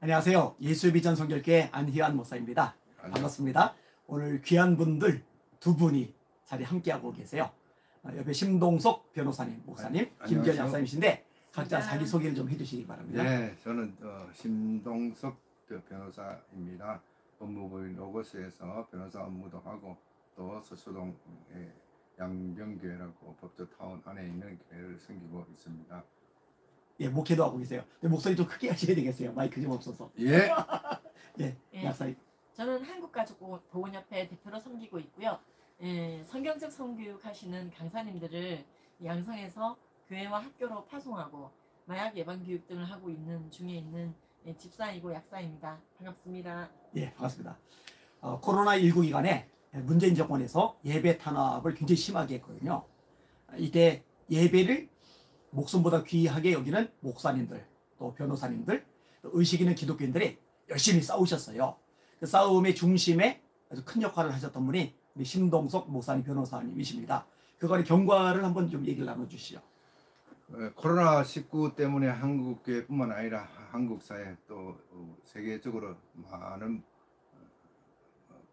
안녕하세요. 예수비전 성결교회 안희환 목사입니다. 반갑습니다. 오늘 귀한 분들 두 분이 자리 함께하고 계세요. 옆에 심동석 변호사님, 목사님, 김기현 약사님이신데 각자 자기 소개를 좀 해주시기 바랍니다. 네, 저는 심동석 변호사입니다. 법무부인 로고스에서 변호사 업무도 하고 또 서초동 양병교회라고 법조타운 안에 있는 교회를 섬기고 있습니다. 예, 목회도 하고 계세요. 근데 목소리 좀 크게 하셔야 되겠어요. 마이크 좀 없어서. 예. 예, 약사님. 저는 한국가족보건협회 대표로 섬기고 있고요. 성경적 성교육 하시는 강사님들을 양성해서 교회와 학교로 파송하고 마약 예방 교육 등을 하고 있는 중에 있는 집사이고 약사입니다. 반갑습니다. 예, 반갑습니다. 코로나19 기간에 문재인 정권에서 예배 탄압을 굉장히 심하게 했거든요. 이때 예배를 목숨보다 귀하게 여기는 목사님들, 또 변호사님들, 또 의식 있는 기독교인들이 열심히 싸우셨어요. 그 싸움의 중심에 아주 큰 역할을 하셨던 분이 우리 심동석 목사님 변호사님이십니다. 그거의 경과를 한번 좀 얘기를 나눠주시죠. 코로나19 때문에 한국교회뿐만 아니라 한국 사회 또 세계적으로 많은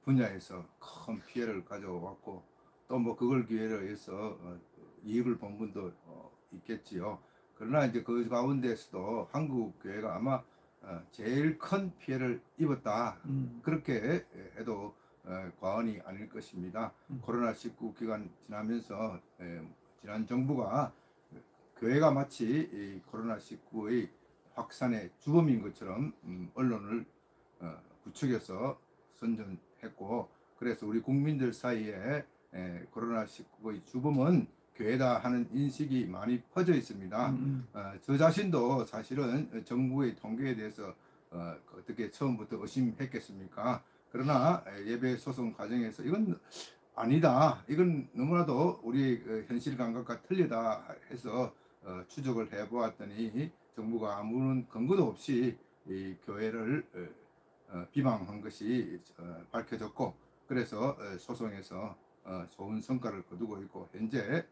분야에서 큰 피해를 가져왔고 또 뭐 그걸 기회로 해서 이익을 본 분도 있겠지요. 그러나 이제 그 가운데서도 한국 교회가 아마 제일 큰 피해를 입었다. 그렇게 해도 과언이 아닐 것입니다. 코로나19 기간 지나면서 지난 정부가 교회가 마치 이 코로나19의 확산의 주범인 것처럼 언론을 부추겨서 선전했고, 그래서 우리 국민들 사이에 코로나19의 주범은 교회다 하는 인식이 많이 퍼져 있습니다. 저 자신도 사실은 정부의 통계에 대해서 어떻게 처음부터 의심했겠습니까? 그러나 예배 소송 과정에서 이건 아니다, 이건 너무나도 우리 현실 감각과 틀리다 해서 추적을 해보았더니 정부가 아무런 근거도 없이 이 교회를 비방한 것이 밝혀졌고, 그래서 소송에서 좋은 성과를 거두고 있고 현재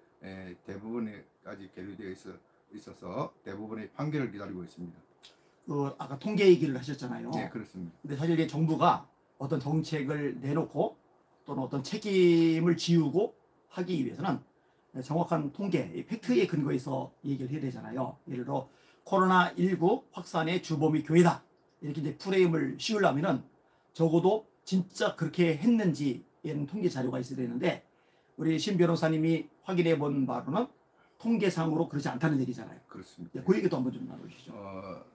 대부분까지 계류되어 있어서 대부분의 판결을 기다리고 있습니다. 아까 통계 얘기를 하셨잖아요. 네, 그렇습니다. 근데 사실 이게 정부가 어떤 정책을 내놓고 또는 어떤 책임을 지우고 하기 위해서는 정확한 통계, 팩트에 근거해서 얘기를 해야 되잖아요. 예를 들어 코로나19 확산의 주범이 교회다, 이렇게 이제 프레임을 씌우려면은 적어도 진짜 그렇게 했는지에는 통계 자료가 있어야 되는데, 우리 심 변호사님이 확인해 본 바로는 통계상으로 그렇지 않다는 얘기잖아요. 그렇습니다. 그 얘기도 한번 좀 나눠주시죠.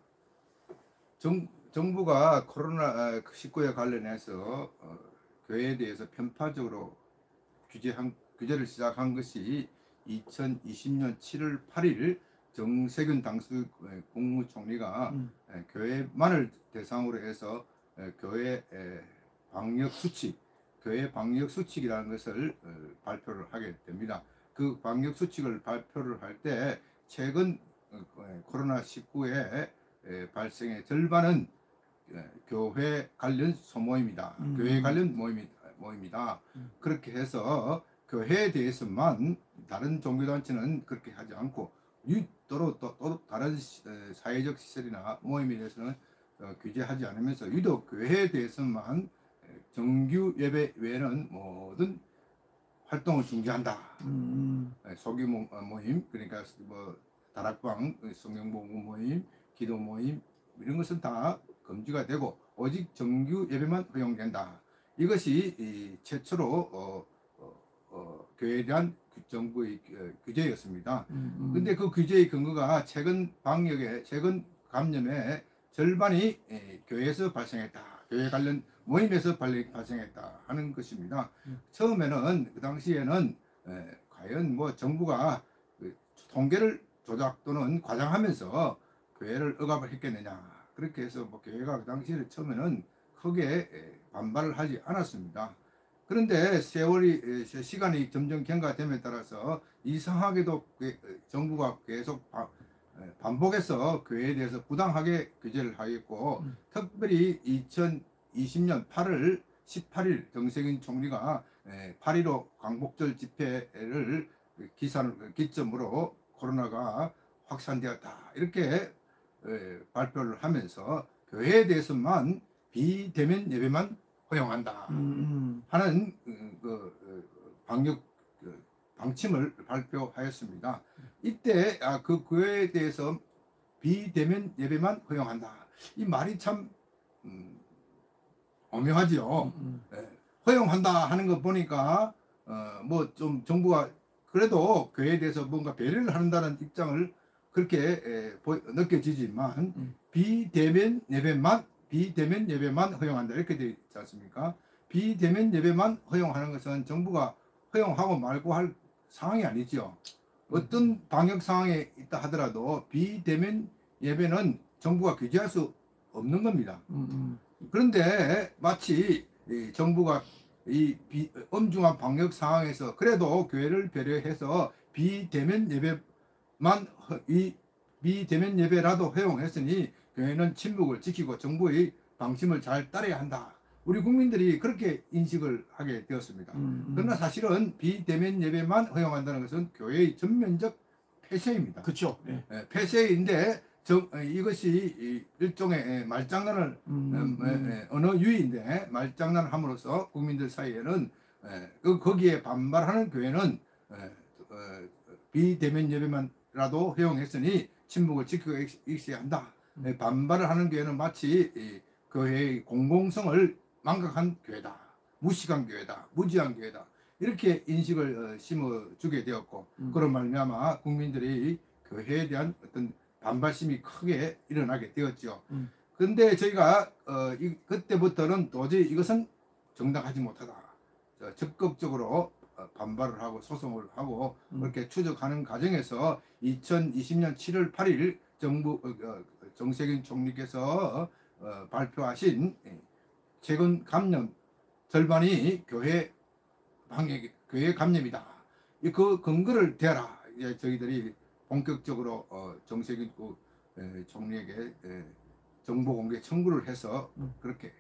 정부가 코로나19에 관련해서 교회에 대해서 편파적으로 규제를 시작한 것이 2020년 7월 8일 정세균 당시 국무총리가 교회만을 대상으로 해서 교회 방역 수칙이라는 것을 발표를 하게 됩니다. 그 방역 수칙을 발표를 할 때 최근 코로나19의 발생의 절반은 교회 관련 소모임이다. 교회 관련 모임이다. 그렇게 해서 교회에 대해서만, 다른 종교단체는 그렇게 하지 않고 또 다른 사회적 시설이나 모임에 대해서는 규제하지 않으면서 유독 교회에 대해서만 정규 예배 외에는 모든 활동을 중지한다. 소규모 모임, 그러니까 뭐 다락방, 성경복음 모임, 기도 모임, 이런 것은 다 금지가 되고 오직 정규 예배만 허용된다. 이것이 최초로 교회에 대한 정부의 규제였습니다. 근데 그 규제의 근거가 최근 감염의 절반이 교회에서 발생했다, 교회 관련 모임에서 발생했다 하는 것입니다. 처음에는 그 당시에는 과연 뭐 정부가 통계를 조작 또는 과장하면서 교회를 억압을 했겠느냐, 그렇게 해서 뭐 교회가 그 당시에 처음에는 크게 반발을 하지 않았습니다. 그런데 시간이 점점 경과됨에 따라서 이상하게도 정부가 계속 반복해서 교회에 대해서 부당하게 규제를 하겠고, 특별히 2020년 8월 18일 정세균 총리가 8.15 광복절 집회를 기점으로 코로나가 확산되었다, 이렇게 발표를 하면서 교회에 대해서만 비대면 예배만 허용한다 하는 방역 방침을 발표하였습니다. 이때 그 교회에 대해서 비대면 예배만 허용한다. 이 말이 참 오묘하죠. 허용한다 하는 거 보니까 뭐 좀 정부가 그래도 교회에 대해서 뭔가 배려를 한다는 입장을 그렇게 느껴지지만 비대면 예배만 허용한다 이렇게 되어 있지 않습니까? 비대면 예배만 허용하는 것은 정부가 허용하고 말고 할 상황이 아니죠. 어떤 방역 상황에 있다 하더라도 비대면 예배는 정부가 규제할 수 없는 겁니다. 그런데 마치 정부가 이 엄중한 방역 상황에서 그래도 교회를 배려해서 비대면 예배라도 허용했으니 교회는 침묵을 지키고 정부의 방침을 잘 따라야 한다. 우리 국민들이 그렇게 인식을 하게 되었습니다. 그러나 사실은 비대면 예배만 허용한다는 것은 교회의 전면적 폐쇄입니다. 그렇죠. 폐쇄인데 이것이 일종의 말장난을 언어 유희인데 말장난을 함으로써 국민들 사이에는 거기에 반발하는 교회는 비대면 예배만라도 허용했으니 침묵을 지키고 있어야 한다. 반발을 하는 교회는 마치 교회의 공공성을 망각한 교회다. 무식한 교회다. 무지한 교회다. 이렇게 인식을 심어주게 되었고 그런 말미암아 국민들이 교회에 대한 어떤 반발심이 크게 일어나게 되었죠. 그런데 저희가 그때부터는 도저히 이것은 정당하지 못하다. 적극적으로 반발을 하고 소송을 하고 그렇게 추적하는 과정에서 2020년 7월 8일 정세균 총리께서 발표하신 최근 감염 절반이 교회 감염이다. 그 근거를 대라. 이제 저희들이 본격적으로 정세균 총리에게 정보 공개 청구를 해서 그렇게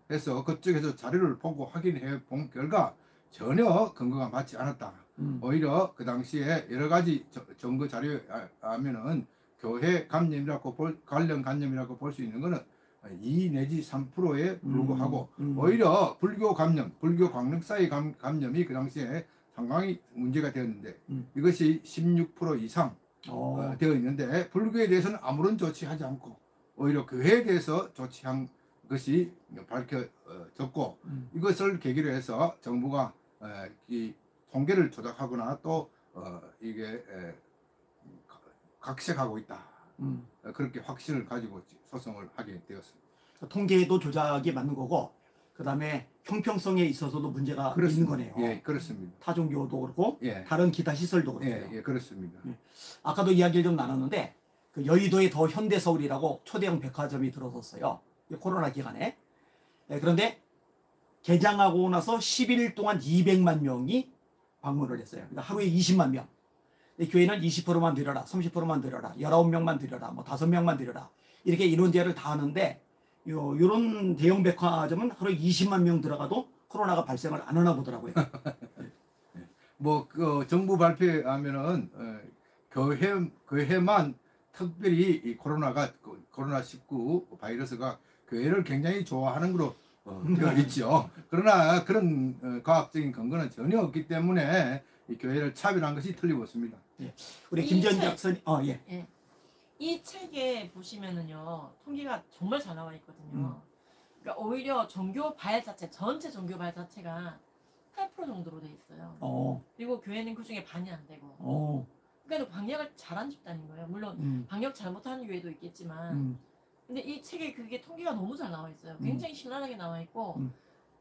해서 그쪽에서 자료를 보고 확인해 본 결과 전혀 근거가 맞지 않았다. 오히려 그 당시에 여러 가지 증거 자료에 하면은 교회 감염이라고 관련 감염이라고 볼 수 있는 거는 2 내지 3%에 불과하고 오히려 불교 광력사의 감염이 그 당시에 상당히 문제가 되었는데 이것이 16% 이상 되어 있는데 불교에 대해서는 아무런 조치하지 않고 오히려 교회에 대해서 조치한 것이 밝혀졌고 이것을 계기로 해서 정부가 이 통계를 조작하거나 또 이게 각색하고 있다. 그렇게 확신을 가지고 소송을 하게 되었습니다. 통계도 조작이 맞는 거고 그다음에 형평성에 있어서도 문제가 그렇습니다. 있는 거네요. 예, 그렇습니다. 타종교도 그렇고 예. 다른 기타 시설도 그렇고요. 예, 그렇습니다. 아까도 이야기를 좀 나눴는데 그 여의도에 더 현대서울이라고 초대형 백화점이 들어섰어요. 코로나 기간에. 그런데 개장하고 나서 10일 동안 200만 명이 방문을 했어요. 그러니까 하루에 20만 명. 교회는 20%만 드려라, 30%만 드려라, 19명만 드려라, 뭐 5명만 드려라. 이렇게 인원제를 다 하는데 이런 대형 백화점은 하루에 20만 명 들어가도 코로나가 발생을 안 하나 보더라고요. 뭐 그 정부 발표하면은 교회만 특별히 이 코로나19 바이러스가 교회를 굉장히 좋아하는 걸로 되어 있죠. 그러나 그런 과학적인 근거는 전혀 없기 때문에 이 교회를 차별한 것이 틀림없습니다. 우리 김전 작선 이 책에 보시면은요 통계가 정말 잘 나와 있거든요. 그러니까 오히려 전체 종교 발 자체가 8% 정도로 돼 있어요. 그리고 교회는 그 중에 반이 안 되고. 그러니까 방역을 잘한 집단인 거예요. 물론 방역 잘못하는 교회도 있겠지만, 근데 이 책에 그게 통계가 너무 잘 나와 있어요. 굉장히 신랄하게 나와 있고,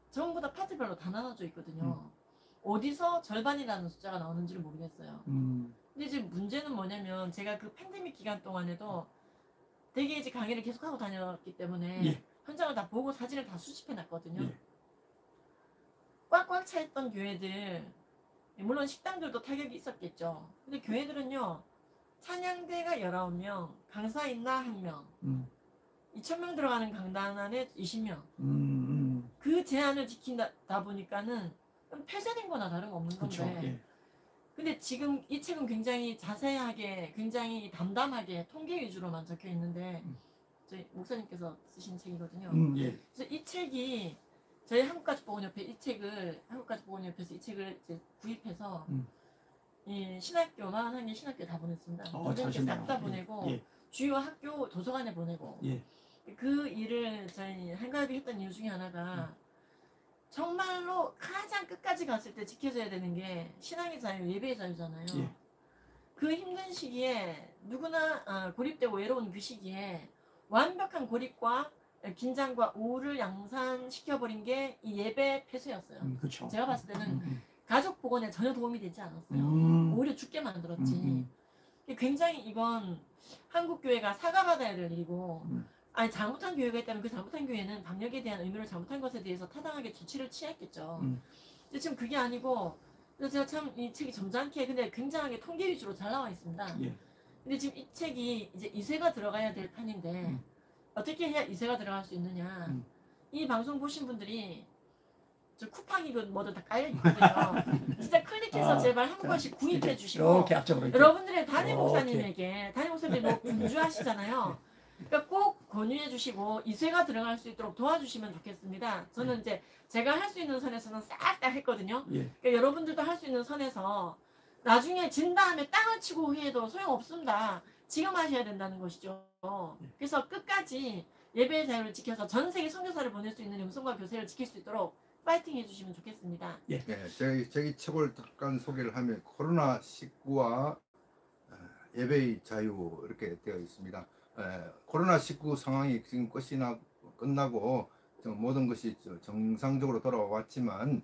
전부 다 파트별로 다 나눠져 있거든요. 어디서 절반이라는 숫자가 나오는지를 모르겠어요. 근데 이제 문제는 뭐냐면 제가 그 팬데믹 기간 동안에도 되게 이제 강의를 계속하고 다녔기 때문에 현장을 다 보고 사진을 다 수집해 놨거든요. 꽉꽉 차 있던 교회들, 물론 식당들도 타격이 있었겠죠. 근데 교회들은요, 찬양대가 19명, 강사 있나 1명, 2,000명 들어가는 강단 안에 20명. 그 제한을 지킨다 보니까는 폐쇄된 거나 다름없는 건데. 그렇죠. 근데 지금 이 책은 굉장히 자세하게, 굉장히 담담하게 통계 위주로만 적혀 있는데 저희 목사님께서 쓰신 책이거든요. 예. 그래서 이 책이 저희 한국가족보건협회 이 책을 한국가족보건협회에서 이 책을 이제 구입해서 이 신학교만 한 게 신학교 다 보냈습니다. 교장님께 싹다 보내고 예. 주요 학교 도서관에 보내고 예. 그 일을 저희 한가협이 했던 이유 중에 하나가 정말로 가장 끝까지 갔을 때 지켜져야 되는 게 신앙의 자유, 예배의 자유잖아요. 예. 그 힘든 시기에 누구나 고립되고 외로운 그 시기에 완벽한 고립과 긴장과 우울을 양산시켜버린 게 이 예배 폐쇄였어요. 그렇죠. 제가 봤을 때는 가족 복원에 전혀 도움이 되지 않았어요. 오히려 죽게 만들었지. 굉장히 이건 한국 교회가 사과받아야 될 일이고, 아니 잘못한 교회가 있다면 그 잘못한 교회는 방역에 대한 의무를 잘못한 것에 대해서 타당하게 조치를 취했겠죠. 근데 지금 그게 아니고, 그래서 제가 참 이 책이 점잖게 근데 굉장하게 통계 위주로 잘 나와 있습니다. 예. 근데 지금 이 책이 이제 2세가 들어가야 될 판인데 어떻게 해야 2세가 들어갈 수 있느냐? 이 방송 보신 분들이 저 쿠팡이든 뭐든 다 깔려 있거든요. 진짜 클릭해서 제발 한 권씩 구입해 주시고 이렇게 앞쪽으로 이렇게. 여러분들의 담임 목사님에게 담임 목사님이 뭐 분주하시잖아요. 그러니까 꼭 권유해 주시고 2세가 들어갈 수 있도록 도와주시면 좋겠습니다. 저는 이제 제가 할 수 있는 선에서는 싹 다 했거든요. 예. 그러니까 여러분들도 할 수 있는 선에서 나중에 진 다음에 땅을 치고 해도 소용없습니다. 지금 하셔야 된다는 것이죠. 그래서 끝까지 예배의 자유를 지켜서 전 세계 선교사를 보낼 수 있는 영성과 교세를 지킬 수 있도록 파이팅 해주시면 좋겠습니다. 네, 저희 책을 잠깐 소개를 하면 코로나19와 예배의 자유 이렇게 되어 있습니다. 코로나19 상황이 지금 끝나고 모든 것이 정상적으로 돌아왔지만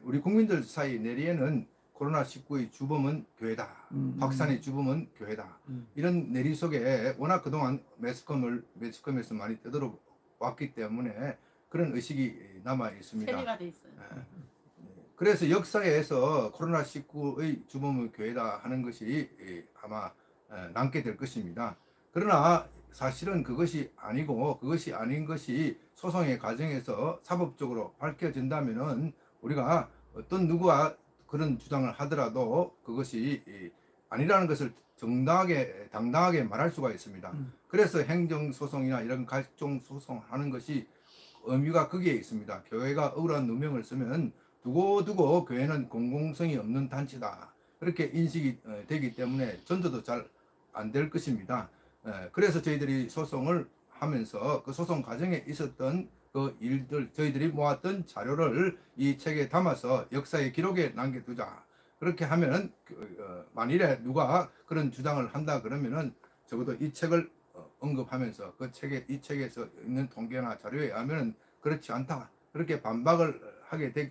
우리 국민들 사이 내리에는 코로나19의 주범은 교회다. 확산의 주범은 교회다. 이런 내리 속에 워낙 그동안 매스컴에서 많이 떠들어 왔기 때문에 그런 의식이 남아 있습니다. 세뇌가 돼 있어요. 그래서 역사에서 코로나19의 주범은 교회다 하는 것이 아마 남게 될 것입니다. 그러나 사실은 그것이 아니고 그것이 아닌 것이 소송의 과정에서 사법적으로 밝혀진다면은 우리가 어떤 누구와 그런 주장을 하더라도 그것이 아니라는 것을 정당하게 당당하게 말할 수가 있습니다. 그래서 행정소송이나 이런 각종 소송하는 것이 의미가 거기에 있습니다. 교회가 억울한 누명을 쓰면 두고두고 교회는 공공성이 없는 단체다. 그렇게 인식이 되기 때문에 전도도 잘 안 될 것입니다. 그래서 저희들이 소송을 하면서 그 소송 과정에 있었던 그 일들, 저희들이 모았던 자료를 이 책에 담아서 역사의 기록에 남겨두자. 그렇게 하면 만일에 누가 그런 주장을 한다 그러면은 적어도 이 책을 언급하면서 이 책에서 있는 통계나 자료에 의하면 그렇지 않다. 그렇게 반박을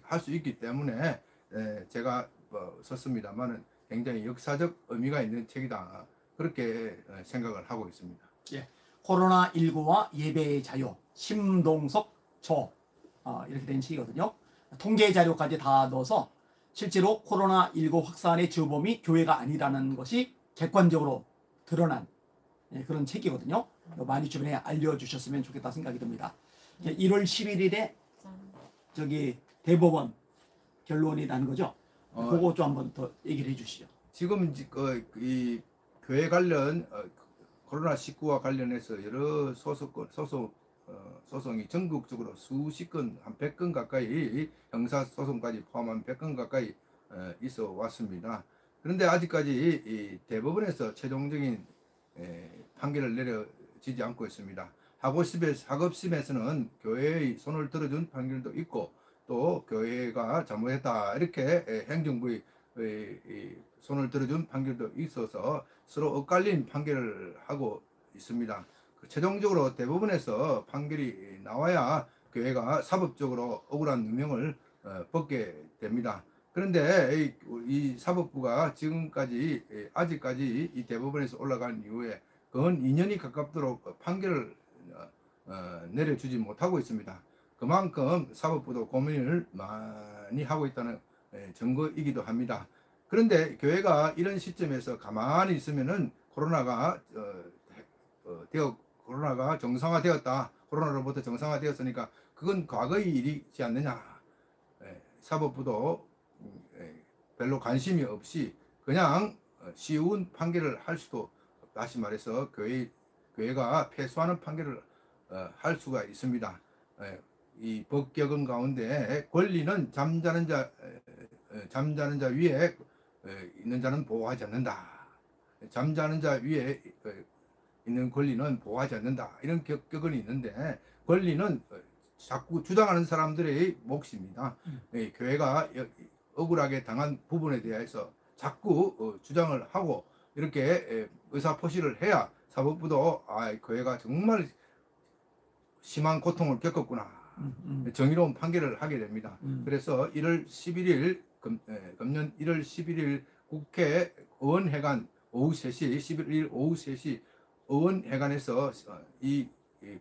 할 수 있기 때문에 제가 썼습니다만은 굉장히 역사적 의미가 있는 책이다. 그렇게 생각을 하고 있습니다. 예. 코로나19와 예배의 자유, 심동석 저 이렇게 된 책이거든요. 통계 자료까지 다 넣어서 실제로 코로나19 확산의 주범이 교회가 아니라는 것이 객관적으로 드러난 그런 책이거든요. 많이 주변에 알려주셨으면 좋겠다 생각이 듭니다. 1월 11일에 저기 대법원 결론이 난 거죠. 그거 좀 한번 더 얘기를 해주시죠. 지금 이 교회 관련 코로나19와 관련해서 여러 소송이 전국적으로 수십 건, 한 100건 가까이 형사소송까지 포함한 100건 가까이 있어 왔습니다. 그런데 아직까지 이 대법원에서 최종적인 판결을 내려지지 않고 있습니다. 학업심에서는 교회의 손을 들어준 판결도 있고 또 교회가 잘못했다 이렇게 행정부의 손을 들어준 판결도 있어서 서로 엇갈린 판결을 하고 있습니다. 최종적으로 대법원에서 판결이 나와야 교회가 사법적으로 억울한 누명을 벗게 됩니다. 그런데 이 사법부가 지금까지 아직까지 이 대법원에서 올라간 이후에 건 2년이 가깝도록 판결을 내려주지 못하고 있습니다. 그만큼 사법부도 고민을 많이 하고 있다는 증거이기도 합니다. 그런데 교회가 이런 시점에서 가만히 있으면은 코로나가 정상화되었다. 코로나로부터 정상화되었으니까 그건 과거의 일이지 않느냐. 사법부도 별로 관심이 없이 그냥 쉬운 판결을 할 수도, 다시 말해서 교회가 패소하는 판결을 할 수가 있습니다. 이 법격은 가운데 권리는 잠자는 자 위에 있는 자는 보호하지 않는다. 잠자는 자 위에 있는 권리는 보호하지 않는다. 이런 격언이 있는데 권리는 자꾸 주장하는 사람들의 몫입니다. 교회가 억울하게 당한 부분에 대해서 자꾸 주장을 하고 이렇게 의사표시를 해야 사법부도 교회가 정말 심한 고통을 겪었구나. 정의로운 판결을 하게 됩니다. 그래서 1월 11일 금년 1월 11일 국회 의원회관 오후 3시 11일 오후 3시 의원회관에서 이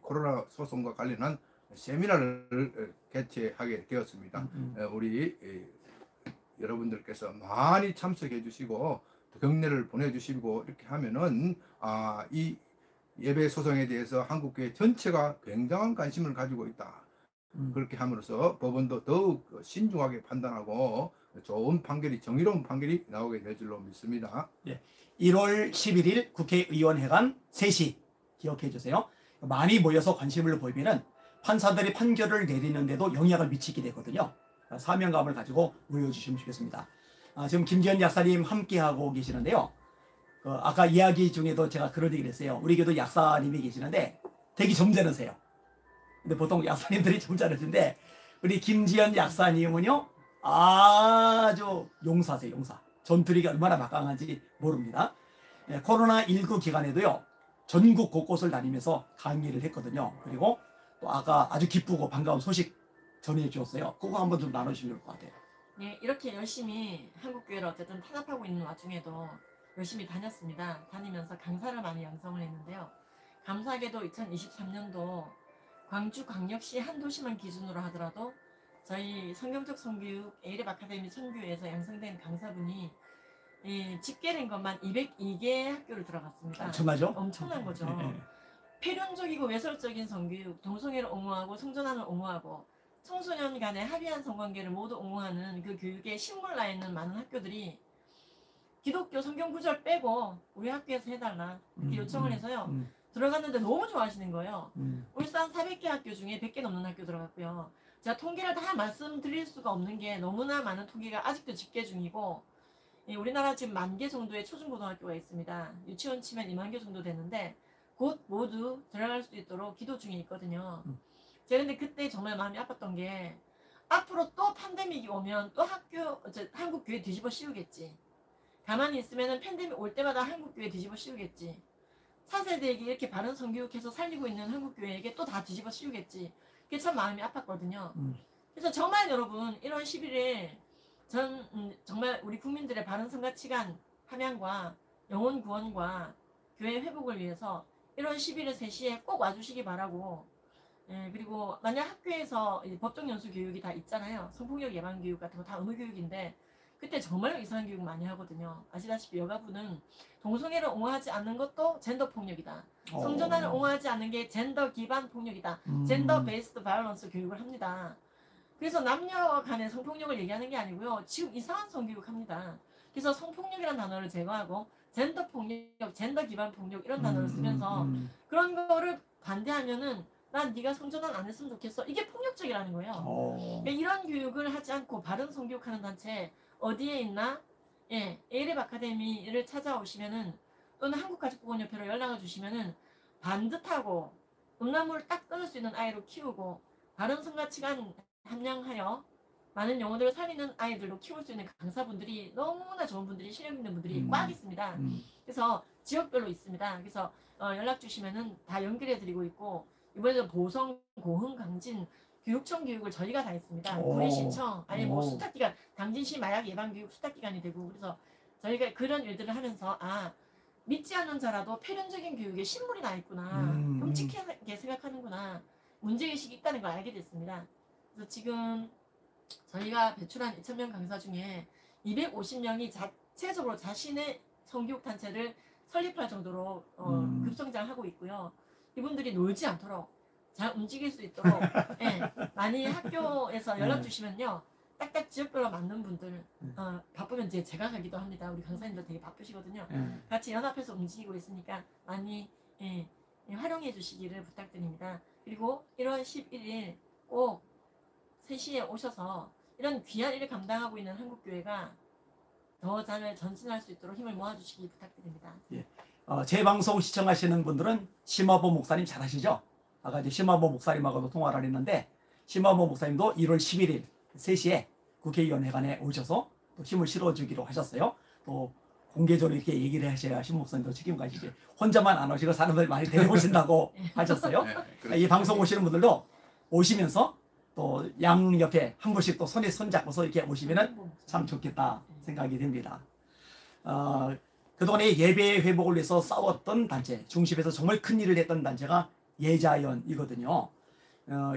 코로나 소송과 관련한 세미나를 개최하게 되었습니다. 우리 여러분들께서 많이 참석해 주시고 경례를 보내주시고 이렇게 하면은 이 예배 소송에 대해서 한국교회 전체가 굉장한 관심을 가지고 있다. 그렇게 함으로써 법원도 더욱 신중하게 판단하고 좋은 판결이 정의로운 판결이 나오게 될 줄로 믿습니다. 1월 11일 국회의원회관 3시 기억해 주세요. 많이 모여서 관심을 보이면은 판사들이 판결을 내리는데도 영향을 미치게 되거든요. 사명감을 가지고 모여주시면 좋겠습니다. 지금 김지현 약사님 함께하고 계시는데요. 아까 이야기 중에도 제가 그런 얘기를 했어요. 우리 교도 약사님이 계시는데 되게 점잖으세요. 근데 보통 약사님들이 점잖으신데 우리 김지현 약사님은요 아주 용사세요. 용사. 전투력이 얼마나 막강한지 모릅니다. 코로나19 기간에도요 전국 곳곳을 다니면서 강의를 했거든요. 그리고 또 아까 아주 기쁘고 반가운 소식 전해 주었어요. 그거 한번 좀 나눠주시면 좋을 것 같아요. 네, 이렇게 열심히 한국교회를 어쨌든 탄압하고 있는 와중에도 열심히 다녔습니다. 다니면서 강사를 많이 양성을 했는데요. 감사하게도 2023년도 광주광역시 한 도시만 기준으로 하더라도 저희 성경적 성교육 에이랩 아카데미 선교회에서 양성된 강사분이 집계된 것만 202개 학교를 들어갔습니다. 엄청나죠? 엄청난 거죠. 필연적이고 외설적인 성교육, 동성애를 옹호하고 성전환을 옹호하고 청소년 간의 합의한 성관계를 모두 옹호하는 그 교육에 신물 나 있는 많은 학교들이 기독교 성경 구절 빼고 우리 학교에서 해달라 이렇게 요청을 해서요. 들어갔는데 너무 좋아하시는 거예요. 울산 400개 학교 중에 100개 넘는 학교 들어갔고요. 제가 통계를 다 말씀드릴 수가 없는 게 너무나 많은 통계가 아직도 집계 중이고 우리나라 지금 10,000개 정도의 초중고등학교가 있습니다. 유치원 치면 20,000개 정도 되는데 곧 모두 들어갈 수 있도록 기도 중에 있거든요. 제가 근데 그때 정말 마음이 아팠던 게 앞으로 또 팬데믹이 오면 또 한국 교회 뒤집어 씌우겠지. 가만히 있으면은 팬데믹 올 때마다 한국 교회 뒤집어 씌우겠지. 차세대에게 이렇게 바른 성교육해서 살리고 있는 한국 교회에게 또 다 뒤집어 씌우겠지. 그게 참 마음이 아팠거든요. 그래서 정말 여러분 1월 11일 전 정말 우리 국민들의 바른 성가치관 함양과 영혼 구원과 교회 회복을 위해서 1월 11일 3시에 꼭 와주시기 바라고. 그리고 만약 학교에서 법정연수 교육이 다 있잖아요. 성폭력 예방 교육 같은 거 다 의무 교육인데 그때 정말 이상한 교육 많이 하거든요. 아시다시피 여가부는 동성애를 옹호하지 않는 것도 젠더 폭력이다. 성전환을 옹호하지 않는 게 젠더 기반 폭력이다. 젠더 베이스드 바이올런스 교육을 합니다. 그래서 남녀 간의 성폭력을 얘기하는 게 아니고요. 지금 이상한 성교육 합니다. 그래서 성폭력이라는 단어를 제거하고 젠더 폭력, 젠더 기반 폭력 이런 단어를 쓰면서 그런 거를 반대하면은 난 네가 성전환 안 했으면 좋겠어. 이게 폭력적이라는 거예요. 그러니까 이런 교육을 하지 않고 바른 성교육하는 단체 어디에 있나? 에이랩 아카데미를 찾아오시면은 또는 한국가족보건협회로 연락을 주시면은 반듯하고 음란물을 딱 끊을 수 있는 아이로 키우고 바른 성가치관 함양하여 많은 영혼들을 살리는 아이들로 키울 수 있는 강사분들이 너무나 좋은 분들이 실력 있는 분들이 꽉 있습니다. 그래서 지역별로 있습니다. 그래서 연락 주시면은 다 연결해 드리고 있고 이번에도 보성, 고흥, 강진 교육청 교육을 저희가 다 했습니다. 구리시청 아니 뭐 수탁기관 당진시 마약 예방 교육 수탁기관이 되고 그래서 저희가 그런 일들을 하면서 믿지 않는 자라도 폐륜적인 교육에 신물이 나 있구나 끔찍하게 생각하는구나 문제의식이 있다는 걸 알게 됐습니다. 그래서 지금 저희가 배출한 2,000명 강사 중에 250명이 자체적으로 자신의 성교육 단체를 설립할 정도로 급성장하고 있고요. 이분들이 놀지 않도록 잘 움직일 수 있도록 많이 학교에서 연락 주시면요. 딱딱 지역별로 맞는 분들 바쁘면 이제 제가 가기도 합니다. 우리 강사님들 되게 바쁘시거든요. 같이 연합해서 움직이고 있으니까 많이 활용해 주시기를 부탁드립니다. 그리고 1월 11일 꼭 3시에 오셔서 이런 귀한 일을 감당하고 있는 한국교회가 더 잘 전진할 수 있도록 힘을 모아주시기 부탁드립니다. 제 방송 시청하시는 분들은 심화보 목사님 잘 아시죠? 아까 이제 심화보 목사님하고도 통화를 했는데 심화보 목사님도 1월 11일 3시에 국회의원회관에 오셔서 또 힘을 실어주기로 하셨어요. 또 공개적으로 이렇게 얘기를 하셔야 심 목사님도 책임을 가지지 혼자만 안 오시고 사람들 많이 데려오신다고 하셨어요. 네, 이 방송 오시는 분들도 오시면서 또 양 옆에 한 분씩 또 손에 손 잡고서 이렇게 오시면은 참 좋겠다 생각이 됩니다. 그동안에 예배 회복을 위해서 싸웠던 단체, 중심에서 정말 큰 일을 했던 단체가 예자연이거든요.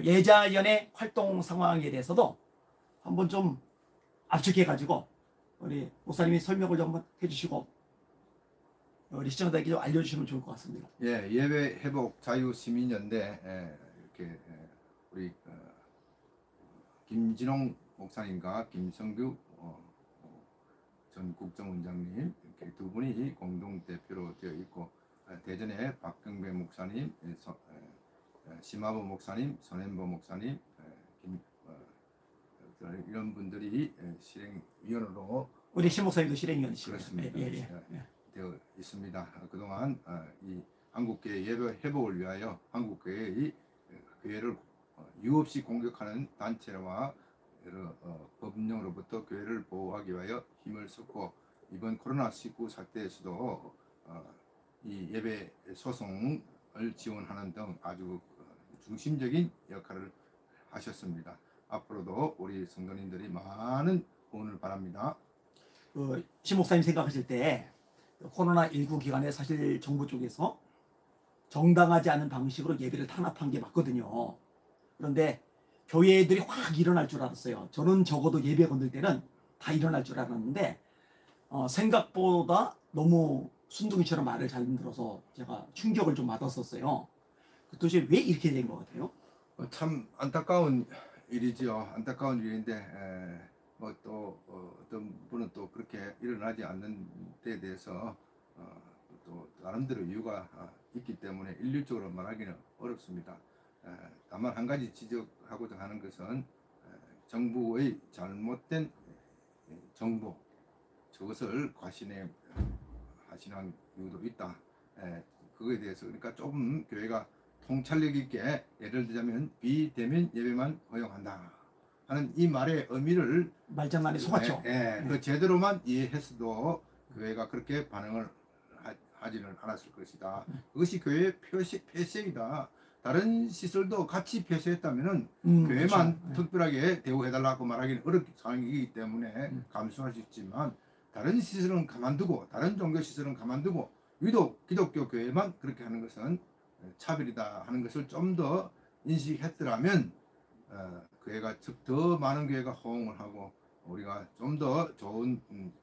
예자연의 활동 상황에 대해서도 한번 좀 압축해가지고 우리 목사님이 설명을 좀 한번 해주시고 우리 시청자들에게 좀 알려주시면 좋을 것 같습니다. 예, 예배 회복 자유 시민연대 이렇게 우리 김진홍 목사님과 김성규 전 국정원장님 이렇게 두 분이 공동 대표로 되어 있고 대전에 박경배 목사님, 심화보 목사님, 손현보 목사님, 이런 분들이 실행위원으로 우리 심 목사님도 실행위원이시죠. 그렇습니다. 예. 되어 있습니다. 그동안 이 한국교회 예배 회복을 위하여 한국교회의 교회를 유없이 공격하는 단체와 여러 법령으로부터 교회를 보호하기 위하여 힘을 쏟고 이번 코로나19 사태에서도 이 예배 소송을 지원하는 등 아주 중심적인 역할을 하셨습니다. 앞으로도 우리 성도님들이 많은 후원을 바랍니다. 심 목사님 생각하실 때 코로나19 기간에 사실 정부 쪽에서 정당하지 않은 방식으로 예배를 탄압한 게 맞거든요. 그런데 교회들이 확 일어날 줄 알았어요. 저는 적어도 예배 건들 때는 다 일어날 줄 알았는데 생각보다 너무 순둥이처럼 말을 잘 들어서 제가 충격을 좀 받았었어요. 도대체 왜 이렇게 된 것 같아요? 참 안타까운 일이지요. 안타까운 일인데 뭐 또 어떤 분은 또 그렇게 일어나지 않는 데 대해서 또 나름대로 이유가 있기 때문에 일률적으로 말하기는 어렵습니다. 다만 한 가지 지적하고자 하는 것은 정부의 잘못된 정보 저것을 과신해 하시는 이유도 있다. 그거에 대해서 그러니까 조금 교회가 통찰력 있게 예를 들자면 비대면 예배만 허용한다 하는 이 말의 의미를 말장난이 속았죠. 그 제대로만 이해했어도 교회가 그렇게 반응을 하지는 않았을 것이다. 그것이 교회의 폐쇄이다. 다른 시설도 같이 폐쇄했다면은 교회만 그렇죠. 특별하게 대우해달라고 말하기는 어려운 상황이기 때문에 감수할 수 있지만 다른 시설은 가만두고 다른 종교 시설은 가만두고 유독 기독교 교회만 그렇게 하는 것은 차별이다 하는 것을 좀 더 인식했더라면 교회가 더 많은 교회가 호응을 하고 우리가 좀 더 좋은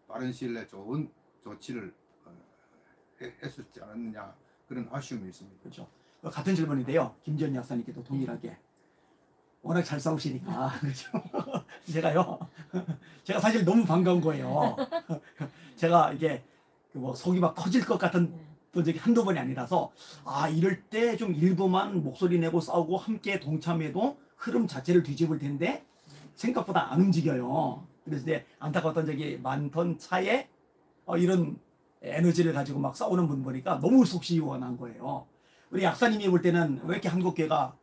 빠른 시일 내에 좋은 조치를 했었지 않았느냐 그런 아쉬움이 있습니다. 그렇죠. 같은 질문인데요. 김지연 약사님께도 동일하게 워낙 잘 싸우시니까 그렇죠. 제가 사실 너무 반가운 거예요. 제가 이게 뭐 속이 막 커질 것 같은 또 적이 한두 번이 아니라서 이럴 때 좀 일부만 목소리 내고 싸우고 함께 동참해도 흐름 자체를 뒤집을 텐데 생각보다 안 움직여요. 그래서 이제 안타까웠던 적이 많던 차에 이런 에너지를 가지고 막 싸우는 분 보니까 너무 속 시원한 거예요. 우리 약사님이 볼 때는 왜 이렇게 한국교회가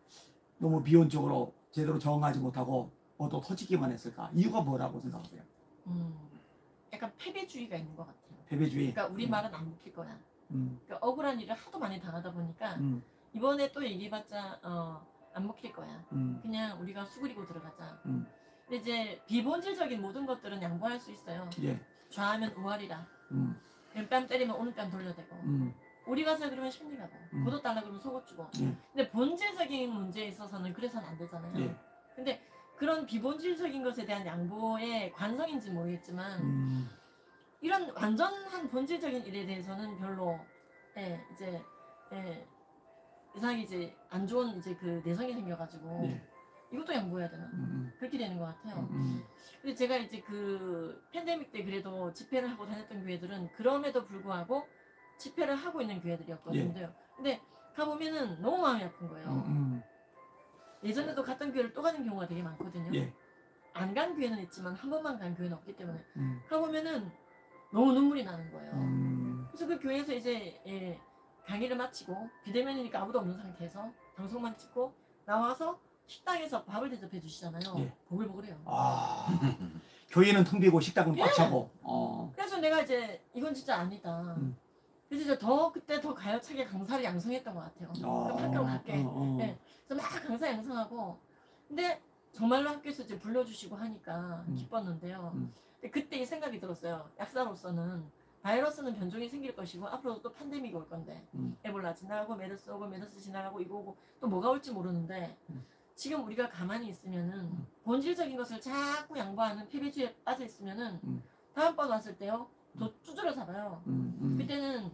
너무 비혼적으로 제대로 정하지 못하고 또 터지기만 했을까? 이유가 뭐라고 생각하세요? 약간 패배주의가 있는 것 같아요. 패배주의. 그러니까 우리 말은 안 먹힐 거야. 그러니까 억울한 일을 하도 많이 당하다 보니까 이번에 또 얘기해봤자 안 먹힐 거야. 그냥 우리가 수그리고 들어가자. 근데 이제 비본질적인 모든 것들은 양보할 수 있어요. 예. 좌하면 우월이라. 왼뺨 때리면 오른뺨 돌려대고. 우리 가서 그러면 심리 가고. 구독 달라 그러면 속옷 주고. 근데 본질적인 문제에 있어서는 그래서는 안 되잖아요. 예. 근데 그런 비본질적인 것에 대한 양보의 관성인지 모르겠지만 이런 완전한 본질적인 일에 대해서는 별로 이상하게 이제 안 좋은 이제 그 내성이 생겨가지고 이것도 양보해야 되나 그렇게 되는 것 같아요. 근데 제가 이제 그 팬데믹 때 그래도 집회를 하고 다녔던 교회들은 그럼에도 불구하고 집회를 하고 있는 교회들이었거든요. 근데 가보면은 너무 마음이 아픈 거예요. 음. 예전에도 갔던 교회를 또 가는 경우가 되게 많거든요. 예. 안 간 교회는 있지만 한 번만 간 교회는 없기 때문에 음. 가보면은 너무 눈물이 나는 거예요. 음. 그래서 그 교회에서 이제 강의를 마치고 비대면이니까 아무도 없는 상태에서 방송만 찍고 나와서 식당에서 밥을 대접해 주시잖아요. 예. 보글보글해요. 아. 교회는 텅 비고 식당은 꽉 예. 차고. 그래서 내가 이제 이건 진짜 아니다. 그래서 이제 그때 더 가열차게 강사를 양성했던 것 같아요. 그럼 학교로 갈게. 네. 그래서 막 강사 양성하고, 근데 정말로 학교에서 이제 불러주시고 하니까 기뻤는데요. 근데 그때 이 생각이 들었어요. 약사로서는 바이러스는 변종이 생길 것이고 앞으로도 또 팬데믹이 올 건데 에볼라 지나가고 메르스 오고 메르스 지나가고 이거 오고 또 뭐가 올지 모르는데 지금 우리가 가만히 있으면은 본질적인 것을 자꾸 양보하는 폐비주의에 빠져 있으면은 다음번 왔을 때요 더 두드려 잡아요. 그때는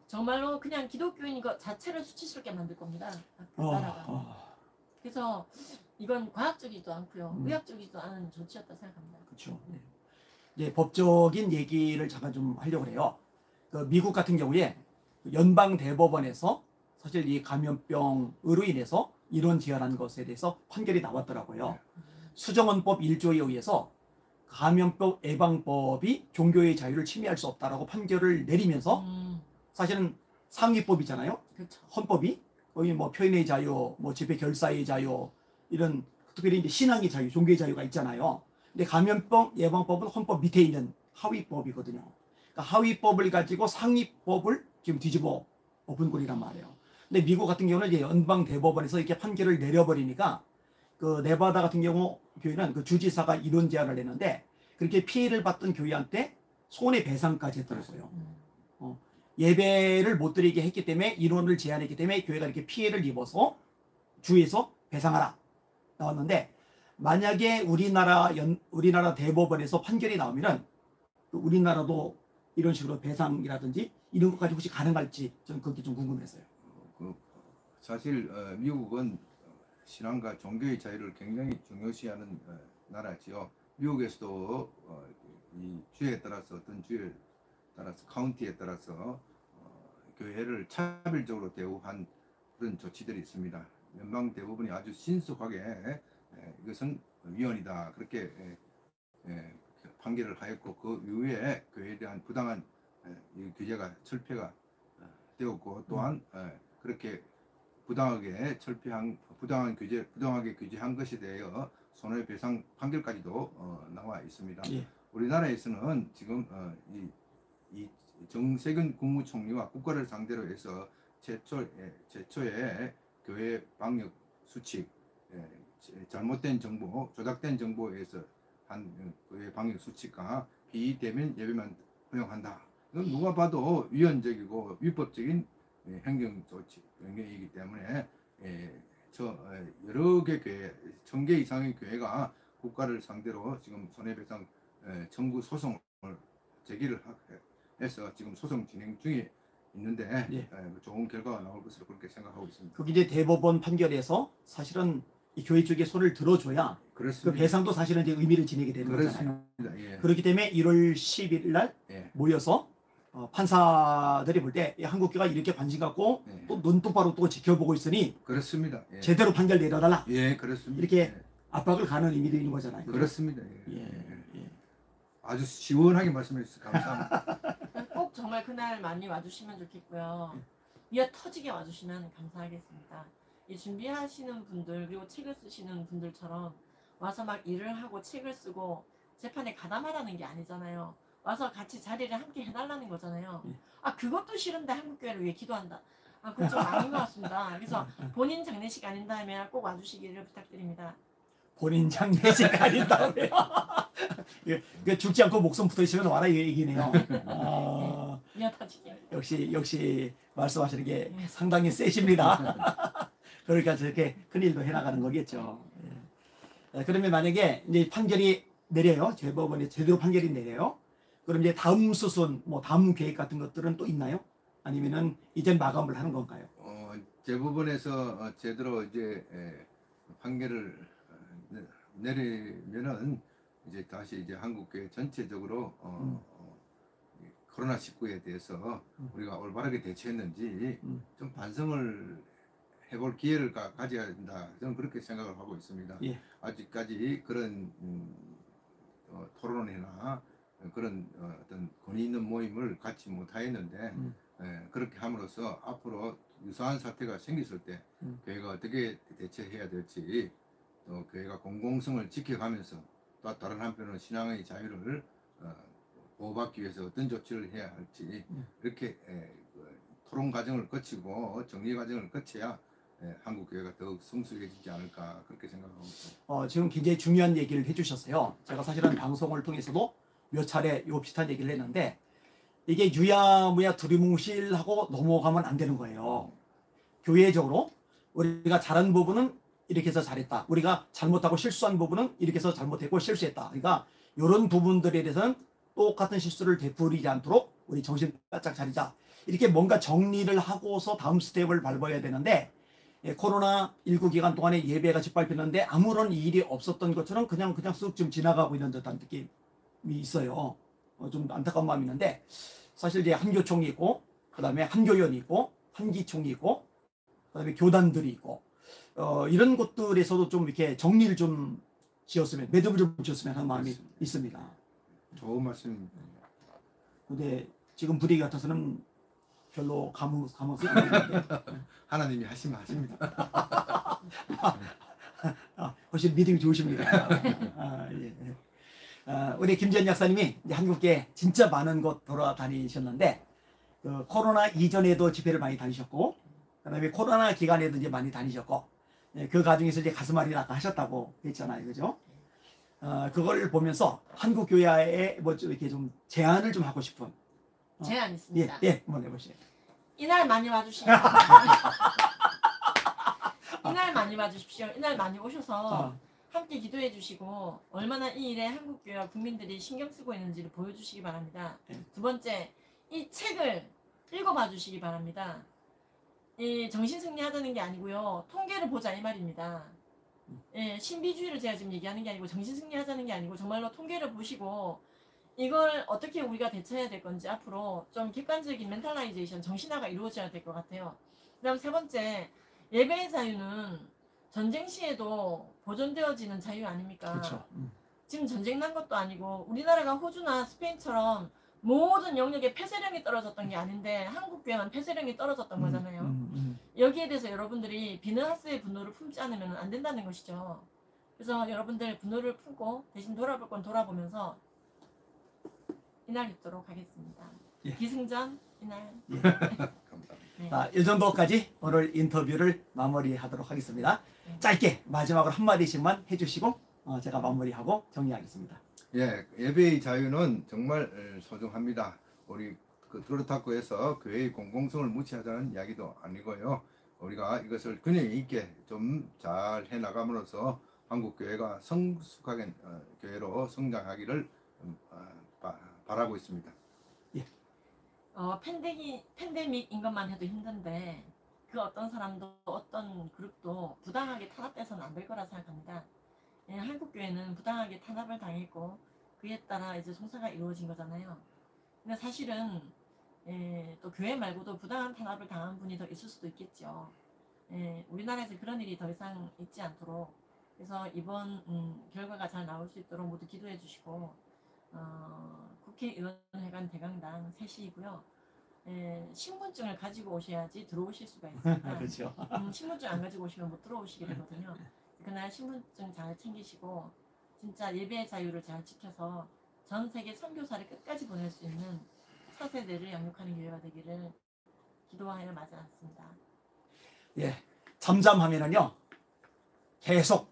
정말로 그냥 기독교인인 것 자체를 수치스럽게 만들 겁니다. 나라가. 그래서 이건 과학적이지도 않고요. 의학적이지도 않은 조치였다 생각합니다. 그렇죠. 네. 이제 법적인 얘기를 잠깐 좀 하려고 해요. 그 미국 같은 경우에 연방 대법원에서 사실 이 감염병으로 인해서 이런 제한한 것에 대해서 판결이 나왔더라고요. 수정헌법 1조에 의해서 감염병 예방법이 종교의 자유를 침해할 수 없다라고 판결을 내리면서 사실은 상위법이잖아요. 그렇죠. 헌법이 거기 뭐 표현의 자유, 뭐 집회 결사의 자유 이런 특별히 이제 신앙의 자유, 종교의 자유가 있잖아요. 근데 감염병 예방법은 헌법 밑에 있는 하위법이거든요. 그러니까 하위법을 가지고 상위법을 지금 뒤집어 엎은 꼴이란 말이에요. 근데 미국 같은 경우는 이제 연방 대법원에서 이렇게 판결을 내려버리니까 그 네바다 같은 경우 교회는 그 주지사가 이런 제안을 했는데 그렇게 피해를 받던 교회한테 손해배상까지 했더라고요. 예배를 못 드리게 했기 때문에 인원을 제한했기 때문에 교회가 이렇게 피해를 입어서 주에서 배상하라 나왔는데 만약에 우리나라 대법원에서 판결이 나오면은 우리나라도 이런 식으로 배상이라든지 이런 것까지 혹시 가능할지 저는 그게 좀 궁금했어요. 사실 미국은 신앙과 종교의 자유를 굉장히 중요시하는 나라지요. 미국에서도 이 주에 따라서 어떤 주에 따라서 카운티에 따라서 교회를 차별적으로 대우한 그런 조치들이 있습니다. 연방 대법원이 아주 신속하게 이것은 위헌이다 그렇게 판결을 하였고 그 이후에 교회에 대한 부당한 이 규제가 철폐가 되었고 또한 그렇게 부당하게 규제한 것에 대하여 손해배상 판결까지도 나와 있습니다. 예. 우리나라에서는 지금 이 정세균 국무총리와 국가를 상대로 해서 최초의 교회 방역 수칙, 잘못된 정보, 조작된 정보에서 한 교회 방역 수칙과 비대면 예배만 허용한다. 이건 누가 봐도 위헌적이고 위법적인 행정 조치 명령이기 때문에 여러 개 교회, 1000개 이상의 교회가 국가를 상대로 지금 손해배상 청구 소송을 제기를 해서 지금 소송 진행 중에 있는데 예. 좋은 결과가 나올 것으로 그렇게 생각하고 있습니다. 거기 이제 대법원 판결에서 사실은 이 교회 쪽에 손을 들어줘야 그렇습니다. 그 배상도 사실은 이제 의미를 지니게 되는 거잖아요. 그렇습니다. 예. 그렇기 때문에 1월 10일 날 예. 모여서 판사들이 볼 때 한국교가 이렇게 관심 갖고 예. 또 눈 똑바로 또 지켜보고 있으니 그렇습니다. 예. 제대로 판결 내려달라. 예, 그렇습니다. 이렇게 예. 압박을 가는 의미도 있는 거잖아요. 그죠? 그렇습니다. 예. 예. 예. 예. 아주 시원하게 말씀해 주셔서 감사합니다. 꼭 정말 그날 많이 와주시면 좋겠고요. 미어 터지게 와주시면 감사하겠습니다. 이 준비하시는 분들 그리고 책을 쓰시는 분들처럼 와서 막 일을 하고 책을 쓰고 재판에 가담하라는 게 아니잖아요. 와서 같이 자리를 함께 해달라는 거잖아요. 아 그것도 싫은데 한국교회를 위해 기도한다. 아 그건 좀 아닌 것 같습니다. 그래서 본인 장례식 아닌다 하면 꼭 와주시기를 부탁드립니다. 본인 장례식 아닌 다음에요. 죽지 않고 목숨 붙어 있으면 와라 이 얘기네요. 미어 터지게. 역시 말씀하시는 게 상당히 세십니다. 그러니까 저렇게 큰 일도 해나가는 거겠죠. 예. 그러면 만약에 이제 판결이 내려요. 대법원에 제대로 판결이 내려요. 그럼 이제 다음 수순, 뭐 다음 계획 같은 것들은 또 있나요? 아니면은 이젠 마감을 하는 건가요? 대법원에서 제대로 이제 판결을 내리면은 이제 다시 이제 한국교회 전체적으로 코로나19에 대해서 우리가 올바르게 대처했는지 좀 반성을 해볼 기회를 가져야 된다. 저는 그렇게 생각을 하고 있습니다. 예. 아직까지 그런 토론회나 그런 어떤 권위 있는 모임을 갖지 못하였는데 그렇게 함으로써 앞으로 유사한 사태가 생겼을 때 교회가 어떻게 대처해야 될지 또 교회가 공공성을 지켜가면서 또 다른 한편으로 신앙의 자유를 보호받기 위해서 어떤 조치를 해야 할지 이렇게 토론 과정을 거치고 정리 과정을 거쳐야 한국 교회가 더욱 성숙해지지 않을까 그렇게 생각하고 있습니다. 지금 굉장히 중요한 얘기를 해주셨어요. 제가 사실은 방송을 통해서도 몇 차례 요 비슷한 얘기를 했는데 이게 유야무야 두리뭉실하고 넘어가면 안 되는 거예요. 교회적으로 우리가 잘한 부분은 이렇게 해서 잘했다. 우리가 잘못하고 실수한 부분은 이렇게 해서 잘못했고 실수했다. 그러니까 이런 부분들에 대해서는 똑같은 실수를 되풀이지 않도록 우리 정신 바짝 차리자. 이렇게 뭔가 정리를 하고서 다음 스텝을 밟아야 되는데 코로나19 기간 동안에 예배가 짓밟혔는데 아무런 일이 없었던 것처럼 그냥 쑥 좀 지나가고 있는 듯한 느낌이 있어요. 좀 안타까운 마음이 있는데 사실 이제 한교총이 있고 그다음에 한교연이 있고 한기총이 있고 그다음에 교단들이 있고 이런 곳들에서도 좀 이렇게 정리를 좀 지었으면 매듭을 좀 지었으면 하는 마음이 그렇습니다. 있습니다. 좋은 말씀입니다. 근데 지금 분위기 같아서는 별로 감흥이 안 되는데 하나님이 하시면 하십니다. 훨씬 믿음이 좋으십니다. 예. 우리 김지연 약사님이 이제 한국에 진짜 많은 곳 돌아다니셨는데 그 코로나 이전에도 집회를 많이 다니셨고 그다음에 코로나 기간에도 이제 많이 다니셨고 그 과정에서 이제 가슴앓이를 아까 하셨다고 했잖아요, 그죠? 그걸 보면서 한국 교회에 뭐 이렇게 좀 제안을 좀 하고 싶은 제안 있습니다. 예, 한번 해보세요. 이날 많이 와주시면 이날 많이 와주십시오. 이날 많이 오셔서 함께 기도해 주시고 얼마나 이 일에 한국교회와 국민들이 신경 쓰고 있는지를 보여주시기 바랍니다. 두 번째, 이 책을 읽어봐 주시기 바랍니다. 이 정신승리하자는 게 아니고요. 통계를 보자 이 말입니다. 예, 신비주의를 제가 지금 얘기하는 게 아니고 정신승리하자는 게 아니고 정말로 통계를 보시고 이걸 어떻게 우리가 대처해야 될 건지 앞으로 좀 객관적인 멘탈라이제이션, 정신화가 이루어져야 될 것 같아요. 그 다음 세 번째, 예배의 자유는 전쟁 시에도 보존되어지는 자유 아닙니까? 그렇죠. 지금 전쟁 난 것도 아니고 우리나라가 호주나 스페인처럼 모든 영역에 폐쇄령이 떨어졌던 게 아닌데 한국 교회만 폐쇄령이 떨어졌던 거잖아요. 여기에 대해서 여러분들이 비느하스의 분노를 품지 않으면 안 된다는 것이죠. 그래서 여러분들 분노를 품고 대신 돌아볼 건 돌아보면서 이날 있도록 하겠습니다. 예. 기승전 이날. 예. 감사합니다. 네. 이 정도까지 오늘 인터뷰를 마무리하도록 하겠습니다. 짧게 마지막으로 한마디씩만 해주시고 제가 마무리하고 정리하겠습니다. 예, 예배의 자유는 정말 소중합니다. 우리 그렇다고 해서 교회의 공공성을 무시하자는 이야기도 아니고요. 우리가 이것을 균형 있게 좀 잘 해나감으로써 한국 교회가 성숙하게 교회로 성장하기를 바라고 있습니다. 예. 팬데믹인 것만 해도 힘든데 그 어떤 사람도 어떤 그룹도 부당하게 탄압돼서는 안 될 거라 생각합니다. 한국 교회는 부당하게 탄압을 당했고 그에 따라 이제 송사가 이루어진 거잖아요. 근데 사실은 또 교회 말고도 부당한 탄압을 당한 분이 더 있을 수도 있겠죠. 우리나라에서 그런 일이 더 이상 있지 않도록 그래서 이번 결과가 잘 나올 수 있도록 모두 기도해 주시고 국회의원회관 대강당 3시이고요. 신분증을 가지고 오셔야지 들어오실 수가 있습니다. 그렇죠. 신분증 안 가지고 오시면 못 들어오시게 되거든요. 그날 신분증 잘 챙기시고 진짜 예배의 자유를 잘 지켜서 전 세계 선교사를 끝까지 보낼 수 있는 차세대를 양육하는 교회가 되기를 기도하여 마지 않습니다. 예, 잠잠하면은요 계속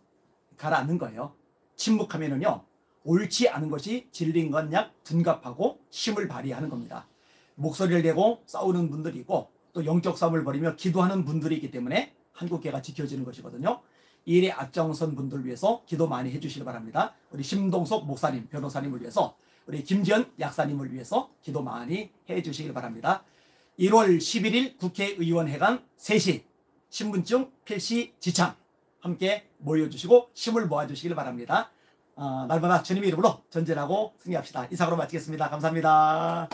가라앉는 거예요. 침묵하면은요 옳지 않은 것이 진리인 건 약 둔갑하고 힘을 발휘하는 겁니다. 목소리를 내고 싸우는 분들이 있고 또 영적 싸움을 벌이며 기도하는 분들이 있기 때문에 한국교회가 지켜지는 것이거든요. 이 일에 앞장선 분들 위해서 기도 많이 해주시기 바랍니다. 우리 심동석 목사님, 변호사님을 위해서 우리 김지연 약사님을 위해서 기도 많이 해주시기 바랍니다. 1월 11일 국회의원회관 3시 신분증 필시 지참 함께 모여주시고 힘을 모아주시길 바랍니다. 날마다 주님의 이름으로 전진하고 승리합시다. 이상으로 마치겠습니다. 감사합니다.